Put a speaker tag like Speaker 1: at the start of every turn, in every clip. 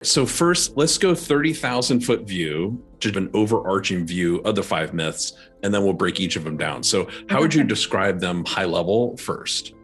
Speaker 1: So first, let's go 30,000 foot view, just an overarching view of the 5 myths, and then we'll break each of them down. So how would you describe them high level first?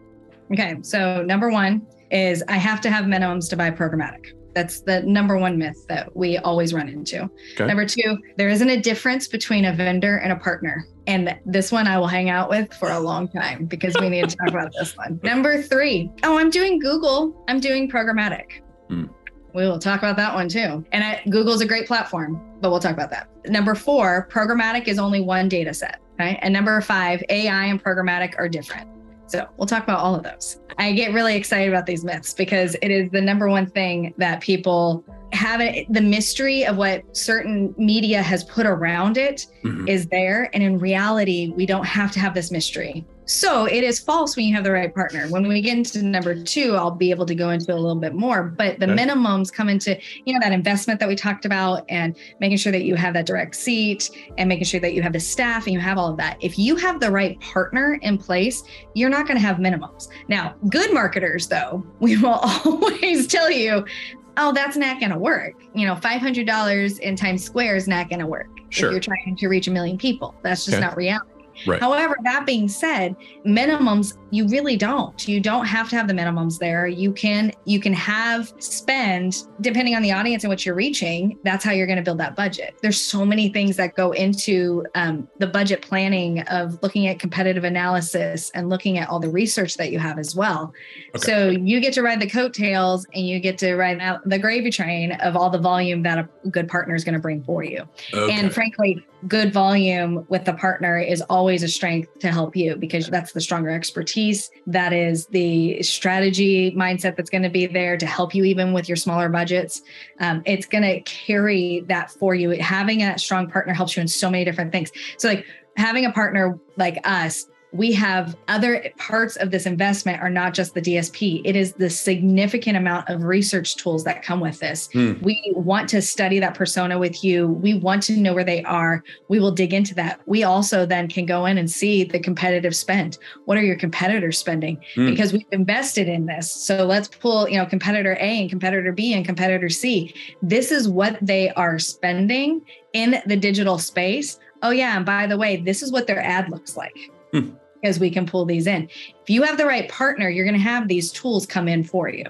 Speaker 2: Okay, so number one is I have to have minimums to buy programmatic. That's the number one myth that we always run into. Okay. Number two, there isn't a difference between a vendor and a partner. And this one I will hang out with for a long time because we need to talk about this one. Number three, I'm doing Google. I'm doing programmatic. We will talk about that one too. And Google's a great platform, but we'll talk about that. Number four, programmatic is only one data set. Okay. And number five, AI and programmatic are different. So we'll talk about all of those. I get really excited about these myths because it is the number one thing that people have. The mystery of what certain media has put around it is there. And in reality, we don't have to have this mystery. So it is false when you have the right partner. When we get into number two, I'll be able to go into a little bit more, but the minimums come into, that investment that we talked about and making sure that you have that direct seat and making sure that you have the staff and you have all of that. If you have the right partner in place, you're not going to have minimums. Now, good marketers though, we will always tell you, oh, that's not going to work. $500 in Times Square is not going to work. Sure. If you're trying to reach 1 million people. That's just not reality. Right. However, that being said, minimums, you really don't. You don't have to have the minimums there. You can have spend depending on the audience and what you're reaching. That's how you're going to build that budget. There's so many things that go into the budget planning of looking at competitive analysis and looking at all the research that you have as well. Okay. So you get to ride the coattails and you get to ride out the gravy train of all the volume that a good partner is going to bring for you. Okay. And frankly, good volume with the partner is always a strength to help you because that's the stronger expertise. That is the strategy mindset that's going to be there to help you even with your smaller budgets. It's going to carry that for you. Having a strong partner helps you in so many different things. So like having a partner like us, we have other parts of this investment are not just the DSP. It is the significant amount of research tools that come with this. We want to study that persona with you. We want to know where they are. We will dig into that. We also then can go in and see the competitive spend. What are your competitors spending? Because we've invested in this. So let's pull, competitor A and competitor B and competitor C. This is what they are spending in the digital space. Oh yeah. And by the way, this is what their ad looks like. Because we can pull these in. If you have the right partner, you're going to have these tools come in for you.